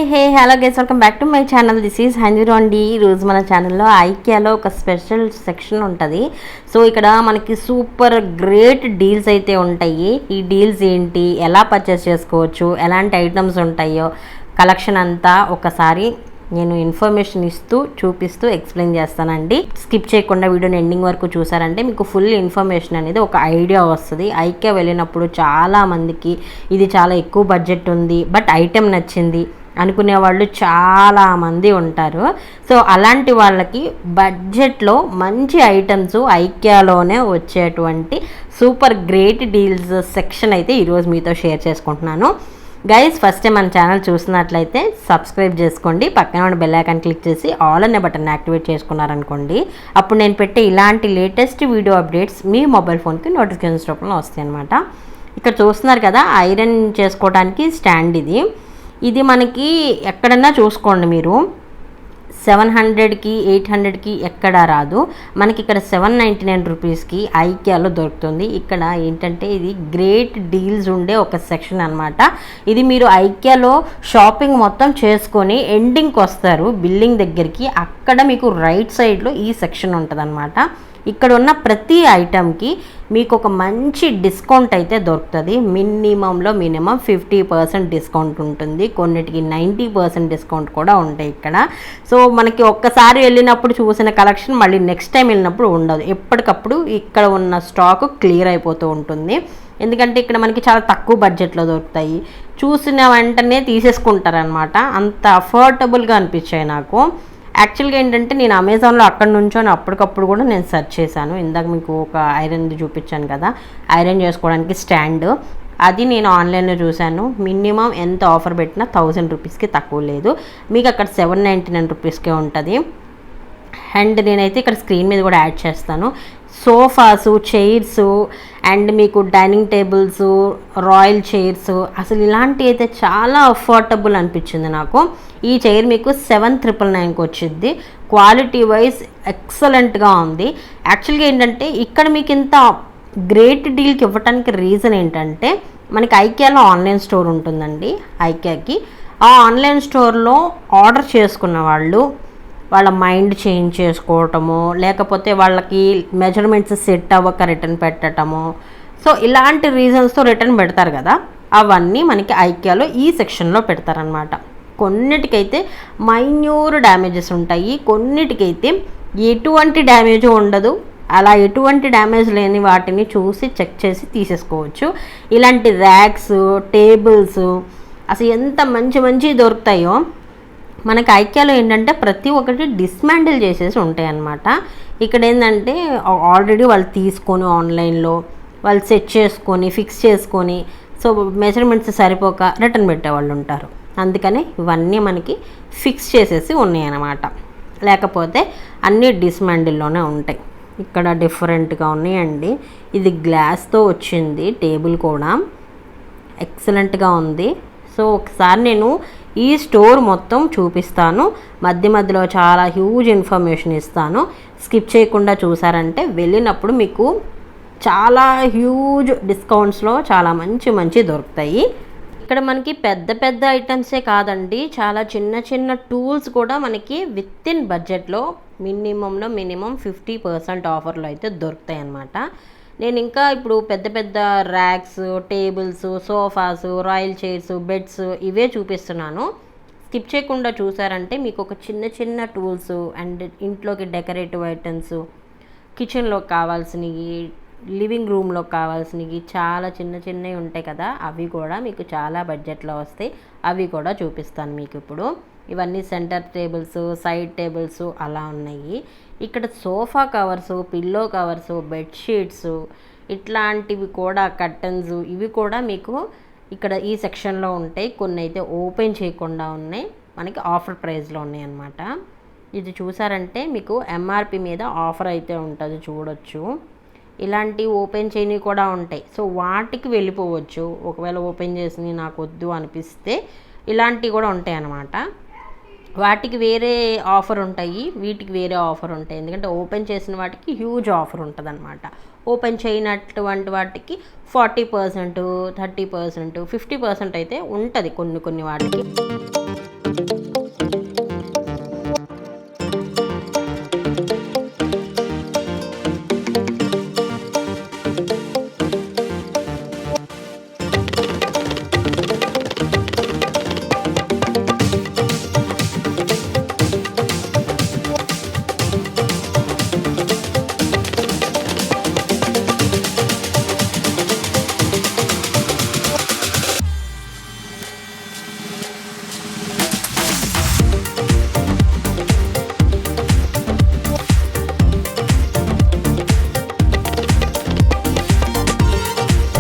Hello guys, welcome back to my channel. This is హంజీరో అండి. ఈరోజు మన ఛానల్లో ఐకియాలో ఒక స్పెషల్ సెక్షన్ ఉంటుంది. సో ఇక్కడ మనకి సూపర్ గ్రేట్ డీల్స్ అయితే ఉంటాయి. ఈ డీల్స్ ఏంటి, ఎలా పర్చేస్ చేసుకోవచ్చు, ఎలాంటి ఐటమ్స్ ఉంటాయో కలెక్షన్ అంతా ఒకసారి నేను ఇన్ఫర్మేషన్ ఇస్తూ చూపిస్తూ ఎక్స్ప్లెయిన్ చేస్తానండి. స్కిప్ చేయకుండా వీడియోని ఎండింగ్ వరకు చూసారంటే మీకు ఫుల్ ఇన్ఫర్మేషన్ అనేది ఒక ఐడియా వస్తుంది. ఐకియా వెళ్ళినప్పుడు చాలామందికి ఇది చాలా ఎక్కువ బడ్జెట్ ఉంది, బట్ ఐటెం నచ్చింది అనుకునే వాళ్ళు చాలామంది ఉంటారు. సో అలాంటి వాళ్ళకి బడ్జెట్లో మంచి ఐటమ్స్ ఐకియాలోనే వచ్చేటువంటి సూపర్ గ్రేట్ డీల్స్ సెక్షన్ అయితే ఈరోజు మీతో షేర్ చేసుకుంటున్నాను. గైస్, ఫస్ట్ టైం మన ఛానల్ చూసినట్లయితే సబ్స్క్రైబ్ చేసుకోండి, పక్కన ఉన్న బెల్ ఐకాన్ క్లిక్ చేసి ఆల్ అనే బటన్ యాక్టివేట్ చేసుకున్నారనుకోండి. అప్పుడు నేను పెట్టే ఇలాంటి లేటెస్ట్ వీడియో అప్డేట్స్ మీ మొబైల్ ఫోన్కి నోటిఫికేషన్స్ రూపంలో వస్తాయి అన్నమాట. ఇక్కడ చూస్తున్నారు కదా, ఐరన్ చేసుకోవడానికి స్టాండ్. ఇది మనకి ఎక్కడన్నా చూసుకోండి మీరు, 700కి 800కి ఎక్కడా రాదు. మనకి ఇక్కడ 799 రూపీస్కి ఐకియాలో దొరుకుతుంది. ఇక్కడ ఏంటంటే ఇది గ్రేట్ డీల్స్ ఉండే ఒక సెక్షన్ అనమాట. ఇది మీరు ఐకియాలో షాపింగ్ మొత్తం చేసుకొని ఎండింగ్కి వస్తారు బిల్లింగ్ దగ్గరికి, అక్కడ మీకు రైట్ సైడ్లో ఈ సెక్షన్ ఉంటుంది అనమాట. ఇక్కడ ఉన్న ప్రతి ఐటమ్కి మీకు ఒక మంచి డిస్కౌంట్ అయితే దొరుకుతుంది. మినిమంలో మినిమం 50% డిస్కౌంట్ ఉంటుంది, కొన్నిటికి 90% డిస్కౌంట్ కూడా ఉంటాయి ఇక్కడ. సో మనకి ఒక్కసారి వెళ్ళినప్పుడు చూసిన కలెక్షన్ మళ్ళీ నెక్స్ట్ టైం వెళ్ళినప్పుడు ఉండదు. ఎప్పటికప్పుడు ఇక్కడ ఉన్న స్టాక్ క్లియర్ అయిపోతూ ఉంటుంది. ఎందుకంటే ఇక్కడ మనకి చాలా తక్కువ బడ్జెట్లో దొరుకుతాయి, చూసిన వెంటనే తీసేసుకుంటారనమాట. అంత అఫోర్డబుల్గా అనిపించాయి నాకు. యాక్చువల్గా ఏంటంటే నేను అమెజాన్లో అక్కడ నుంచో అప్పటికప్పుడు కూడా నేను సెర్చ్ చేశాను. ఇందాక మీకు ఒక ఐరన్ది చూపించాను కదా, ఐరన్ చేసుకోవడానికి స్టాండ్, అది నేను ఆన్లైన్లో చూశాను. మినిమం ఎంత ఆఫర్ పెట్టినా 1000 రూపీస్కి తక్కువ లేదు. మీకు అక్కడ 799 రూపీస్కే ఉంటుంది. అండ్ నేనైతే ఇక్కడ స్క్రీన్ మీద కూడా యాడ్ చేస్తాను. సోఫాసు, చైర్సు, అండ్ మీకు డైనింగ్ టేబుల్స్, రాయల్ చైర్స్, అసలు ఇలాంటివి అయితే చాలా అఫోర్డబుల్ అనిపించింది నాకు. ఈ చైర్ మీకు 7,999కి వచ్చింది. క్వాలిటీ వైజ్ ఎక్సలెంట్గా ఉంది. యాక్చువల్గా ఏంటంటే ఇక్కడ మీకు ఇంత గ్రేట్ డీల్కి ఇవ్వడానికి రీజన్ ఏంటంటే, మనకి ఐకియాలో ఆన్లైన్ స్టోర్ ఉంటుందండి. ఐకియాకి ఆ ఆన్లైన్ స్టోర్లో ఆర్డర్ చేసుకున్న వాళ్ళు వాళ్ళ మైండ్ చేంజ్ చేసుకోవటము, లేకపోతే వాళ్ళకి మెజర్మెంట్స్ సెట్ అవ్వక రిటర్న్ పెట్టడము, సో ఇలాంటి రీజన్స్తో రిటర్న్ పెడతారు కదా, అవన్నీ మనకి ఐకియాలో ఈ సెక్షన్లో పెడతారనమాట. కొన్నిటికైతే మైన్యూర్ డ్యామేజెస్ ఉంటాయి, కొన్నిటికైతే ఎటువంటి డ్యామేజ్ ఉండదు. అలా ఎటువంటి డ్యామేజ్ లేని వాటిని చూసి చెక్ చేసి తీసేసుకోవచ్చు. ఇలాంటి ర్యాక్స్, టేబుల్స్ అసలు ఎంత మంచి మంచి దొరుకుతాయో. మనకి ఐకియాలో ఏంటంటే ప్రతి ఒక్కటి డిస్మాండిల్ చేసేసి ఉంటాయి అన్నమాట. ఇక్కడ ఏంటంటే ఆల్రెడీ వాళ్ళు తీసుకొని ఆన్లైన్లో వాళ్ళు సెట్ చేసుకొని ఫిక్స్ చేసుకొని, సో మెజర్మెంట్స్ సరిపోక రిటర్న్ పెట్టేవాళ్ళు ఉంటారు. అందుకని ఇవన్నీ మనకి ఫిక్స్ చేసేసి ఉన్నాయి అన్నమాట. లేకపోతే అన్నీ డిస్మాండిల్లోనే ఉంటాయి. ఇక్కడ డిఫరెంట్గా ఉన్నాయండి. ఇది గ్లాస్తో వచ్చింది, టేబుల్ కూడా ఎక్సలెంట్గా ఉంది. సో ఒకసారి నేను ఈ స్టోర్ మొత్తం చూపిస్తాను, మధ్య మధ్యలో చాలా హ్యూజ్ ఇన్ఫర్మేషన్ ఇస్తాను. స్కిప్ చేయకుండా చూసారంటే వెళ్ళినప్పుడు మీకు చాలా హ్యూజ్ డిస్కౌంట్స్లో చాలా మంచి మంచి దొరుకుతాయి. ఇక్కడ మనకి పెద్ద పెద్ద ఐటమ్సే కాదండి, చాలా చిన్న చిన్న టూల్స్ కూడా మనకి విత్ ఇన్ బడ్జెట్లో మినిమంలో మినిమం 50% ఆఫర్లో అయితే దొరుకుతాయి అన్నమాట. నేను ఇంకా ఇప్పుడు పెద్ద పెద్ద racks, tables, sofas, royal chairs, beds ఇవే చూపిస్తున్నాను. స్కిప్ చేయకుండా చూసారంటే మీకు ఒక చిన్న చిన్న టూల్స్ అండ్ ఇంట్లోకి డెకరేటివ్ ఐటమ్స్, కిచెన్లో కావాల్సినవి, లివింగ్ రూమ్లో కావాల్సినవి చాలా చిన్న చిన్నవి ఉంటాయి కదా, అవి కూడా మీకు చాలా బడ్జెట్లో వస్తాయి. అవి కూడా చూపిస్తాను మీకు ఇప్పుడు. ఇవన్నీ సెంటర్ టేబుల్స్, సైడ్ టేబుల్స్ అలా ఉన్నాయి. ఇక్కడ sofa covers, pillow covers, bedsheets ఇట్లాంటివి కూడా, కర్టన్స్, ఇవి కూడా మీకు ఇక్కడ ఈ సెక్షన్లో ఉంటాయి. కొన్ని అయితే ఓపెన్ చేయకుండా ఉన్నాయి, మనకి ఆఫర్ ప్రైస్లో ఉన్నాయి అన్నమాట. ఇది చూసారంటే మీకు ఎంఆర్పి మీద ఆఫర్ అయితే ఉంటుంది, చూడొచ్చు. ఇలాంటి ఓపెన్ చేయని కూడా ఉంటాయి, సో వాటికి వెళ్ళిపోవచ్చు. ఒకవేళ ఓపెన్ చేసి నాకు వద్దు అనిపిస్తే ఇలాంటివి కూడా ఉంటాయి అన్నమాట. వాటికి వేరే ఆఫర్ ఉంటాయి, వీటికి వేరే ఆఫర్ ఉంటాయి. ఎందుకంటే ఓపెన్ చేసిన వాటికి హ్యూజ్ ఆఫర్ ఉంటుంది అనమాట. ఓపెన్ చేయనటువంటి వాటికి 40%, 30%, 50% అయితే ఉంటుంది కొన్ని వాటికి.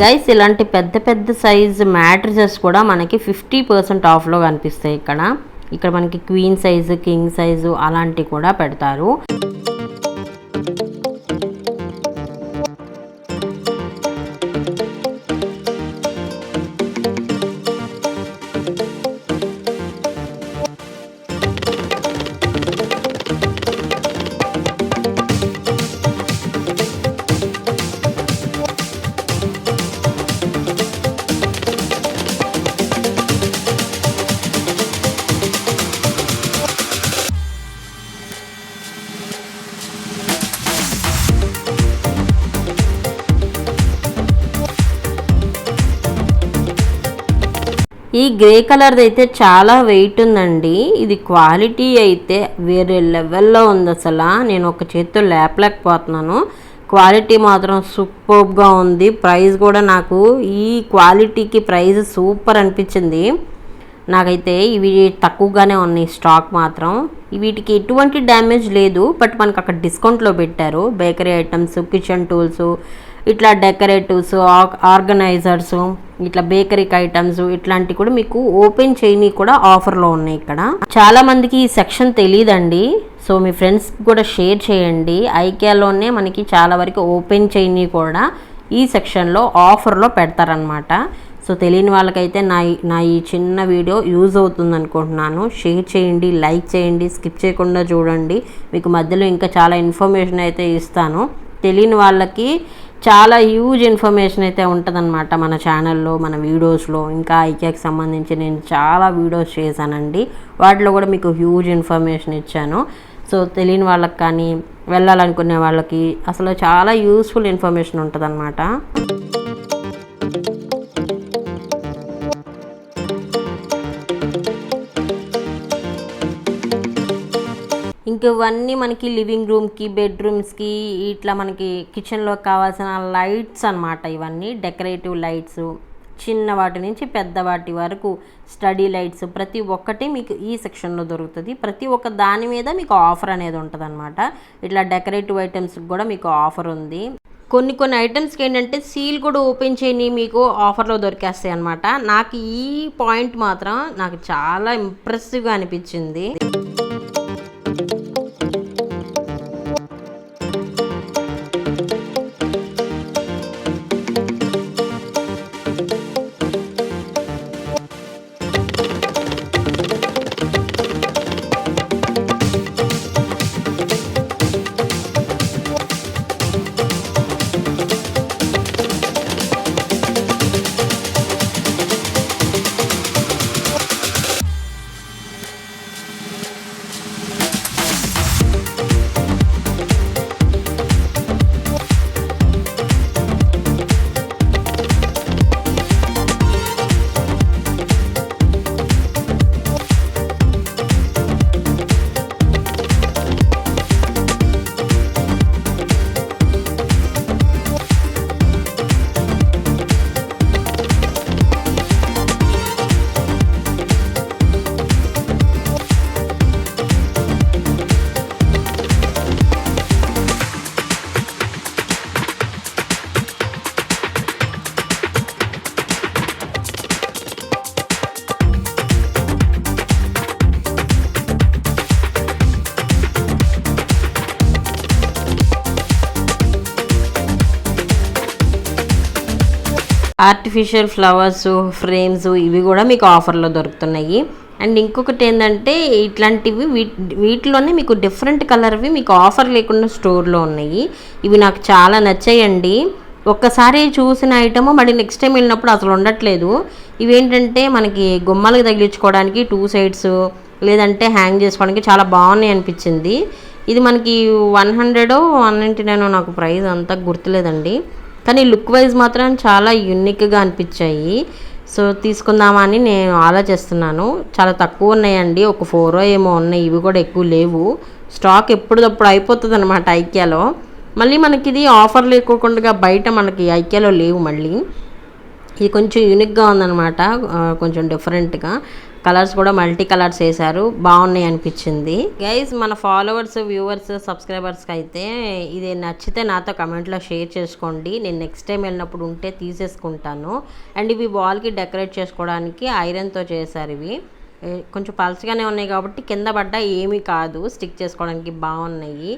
గైస్ ఇలాంటి పెద్ద పెద్ద సైజ్ మ్యాట్రిసెస్ కూడా మనకి 50% ఆఫ్లో కనిపిస్తాయి. ఇక్కడ మనకి క్వీన్ సైజు, కింగ్ సైజు అలాంటివి కూడా పెడతారు. ఈ గ్రే కలర్ది అయితే చాలా వెయిట్ ఉందండి. ఇది క్వాలిటీ అయితే వేరే లెవెల్లో ఉంది. అసలు నేను ఒక చేత్తో లేపలేకపోతున్నాను. క్వాలిటీ మాత్రం సూపర్గా ఉంది. ప్రైస్ కూడా నాకు ఈ క్వాలిటీకి ప్రైస్ సూపర్ అనిపించింది. నాకైతే ఇవి తక్కువగానే ఉన్నాయి స్టాక్ మాత్రం. వీటికి ఎటువంటి డ్యామేజ్ లేదు. బట్ మనకు అక్కడ డిస్కౌంట్లో పెట్టారు. బేకరీ ఐటమ్స్, కిచెన్ టూల్స్, ఇట్లా డెకరేటివ్స్, ఆర్గనైజర్స్, ఇట్లా బేకరీకి ఐటమ్స్ ఇట్లాంటివి కూడా మీకు ఓపెన్ చేయని కూడా ఆఫర్లో ఉన్నాయి. ఇక్కడ చాలా మందికి ఈ సెక్షన్ తెలియదండి. సో మీ ఫ్రెండ్స్ కూడా షేర్ చేయండి. ఐకియాలోనే మనకి చాలా వరకు ఓపెన్ చేయని కూడా ఈ సెక్షన్లో ఆఫర్లో పెడతారనమాట. సో తెలియని వాళ్ళకైతే నా ఈ చిన్న వీడియో యూజ్ అవుతుంది అనుకుంటున్నాను. షేర్ చేయండి, లైక్ చేయండి, స్కిప్ చేయకుండా చూడండి. మీకు మధ్యలో ఇంకా చాలా ఇన్ఫర్మేషన్ అయితే ఇస్తాను. తెలియని వాళ్ళకి చాలా హ్యూజ్ ఇన్ఫర్మేషన్ అయితే ఉంటుందన్నమాట మన ఛానల్లో, మన వీడియోస్లో. ఇంకా ఐకియాకి సంబంధించి నేను చాలా వీడియోస్ చేశానండి. వాటిలో కూడా మీకు హ్యూజ్ ఇన్ఫర్మేషన్ ఇచ్చాను. సో తెలియని వాళ్ళకి కానీ వెళ్ళాలనుకునే వాళ్ళకి అసలు చాలా యూస్ఫుల్ ఇన్ఫర్మేషన్ ఉంటుందన్నమాట. ఇంక ఇవన్నీ మనకి లివింగ్ రూమ్కి, బెడ్రూమ్స్కి, ఇట్లా మనకి కిచెన్లో కావాల్సిన లైట్స్ అనమాట. ఇవన్నీ డెకరేటివ్ లైట్స్, చిన్న వాటి నుంచి పెద్ద వాటి వరకు స్టడీ లైట్స్ ప్రతి ఒక్కటి మీకు ఈ సెక్షన్లో దొరుకుతుంది. ప్రతి ఒక్క దాని మీద మీకు ఆఫర్ అనేది ఉంటుంది అనమాట. ఇట్లా డెకరేటివ్ ఐటమ్స్కి కూడా మీకు ఆఫర్ ఉంది. కొన్ని ఐటమ్స్కి ఏంటంటే సీల్ కూడా ఓపెన్ చేయని మీకు ఆఫర్లో దొరికేస్తాయి అనమాట. నాకు ఈ పాయింట్ మాత్రం నాకు చాలా ఇంప్రెసివ్గా అనిపించింది. ఆర్టిఫిషియల్ ఫ్లవర్స్, ఫ్రేమ్స్ ఇవి కూడా మీకు ఆఫర్లో దొరుకుతున్నాయి. అండ్ ఇంకొకటి ఏంటంటే ఇట్లాంటివి వీటిలోనే మీకు డిఫరెంట్ కలర్వి మీకు ఆఫర్ లేకుండా స్టోర్లో ఉన్నాయి. ఇవి నాకు చాలా నచ్చాయండి. ఒక్కసారి చూసిన ఐటమ్ మళ్ళీ నెక్స్ట్ టైం వెళ్ళినప్పుడు అసలు ఉండట్లేదు. ఇవేంటంటే మనకి గుమ్మాలకు తగిలించుకోవడానికి 2 సైడ్స్, లేదంటే హ్యాంగ్ చేసుకోవడానికి చాలా బాగున్నాయి అనిపించింది. ఇది మనకి 100 199 నాకు ప్రైస్ అంతా గుర్తులేదండి. కానీ లుక్ వైజ్ మాత్రం చాలా యూనిక్గా అనిపించాయి. సో తీసుకుందామని నేను ఆలోచిస్తున్నాను. చాలా తక్కువ ఉన్నాయండి, ఒక 4 ఏమో ఉన్నాయి. ఇవి కూడా ఎక్కువ లేవు. స్టాక్ ఎప్పుడప్పుడు అయిపోతుంది అనమాట ఐకియాలో. మళ్ళీ మనకి ఇది ఆఫర్ లేకోకుండా బయట మనకి ఐకియాలో లేవు. మళ్ళీ ఇది కొంచెం యూనిక్గా ఉందన్నమాట, కొంచెం డిఫరెంట్గా. కలర్స్ కూడా మల్టీ కలర్స్ వేశారు, బాగున్నాయి అనిపించింది. గైస్ మన ఫాలోవర్స్, వ్యూవర్స్, సబ్స్క్రైబర్స్కి అయితే ఇది నచ్చితే నాతో కమెంట్లో షేర్ చేసుకోండి. నేను నెక్స్ట్ టైం వెళ్ళినప్పుడు ఉంటే తీసేసుకుంటాను. అండ్ ఇవి వాల్కి డెకరేట్ చేసుకోవడానికి ఐరన్తో చేశారు. ఇవి కొంచెం పల్చగానే ఉన్నాయి కాబట్టి కింద పడ్డ ఏమీ కాదు, స్టిక్ చేసుకోవడానికి బాగున్నాయి.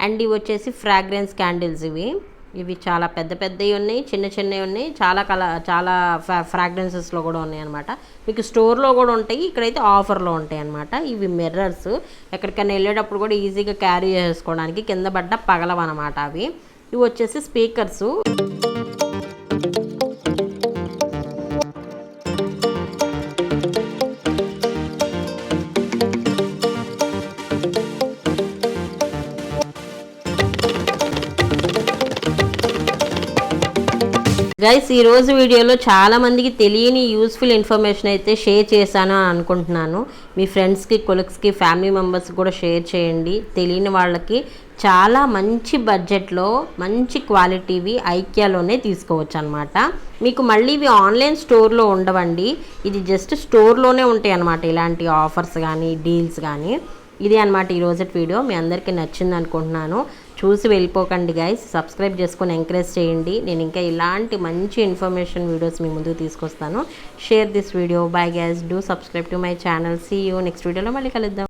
అండ్ ఇవి వచ్చేసి ఫ్రాగ్రెన్స్ క్యాండిల్స్. ఇవి చాలా పెద్ద పెద్దవి ఉన్నాయి, చిన్న చిన్నవి ఉన్నాయి, చాలా ఫ్రాగ్రెన్సెస్లో కూడా ఉన్నాయి అనమాట. మీకు స్టోర్లో కూడా ఉంటాయి, ఇక్కడైతే ఆఫర్లో ఉంటాయి అనమాట. ఇవి మిర్రర్స్, ఎక్కడికైనా వెళ్ళేటప్పుడు కూడా ఈజీగా క్యారీ చేసుకోవడానికి, కింద పడ్డ పగలవన్నమాట అవి. ఇవి వచ్చేసి స్పీకర్సు. గైస్ ఈరోజు వీడియోలో చాలామందికి తెలియని యూస్ఫుల్ ఇన్ఫర్మేషన్ అయితే షేర్ చేశాను అని అనుకుంటున్నాను. మీ ఫ్రెండ్స్కి, కొలీగ్స్కి, ఫ్యామిలీ మెంబర్స్కి కూడా షేర్ చేయండి. తెలియని వాళ్ళకి చాలా మంచి బడ్జెట్లో మంచి క్వాలిటీవి ఐకియాలోనే తీసుకోవచ్చు అనమాట. మీకు మళ్ళీ ఇవి ఆన్లైన్ స్టోర్లో ఉండవండి, ఇది జస్ట్ స్టోర్లోనే ఉంటాయి అనమాట. ఇలాంటి ఆఫర్స్ కానీ డీల్స్ కానీ. ఇది అనమాట ఈరోజు వీడియో. మీ అందరికీ నచ్చింది అనుకుంటున్నాను. చూసి వెళ్ళిపోకండి గైస్, సబ్స్క్రైబ్ చేసుకొని ఎంకరేజ్ చేయండి. నేను ఇంకా ఇలాంటి మంచి ఇన్ఫర్మేషన్ వీడియోస్ మీ ముందుకు తీసుకొస్తాను. Share this video. Bye guys, do subscribe to my channel. See you next వీడియోలో మళ్ళీ కలుద్దాం.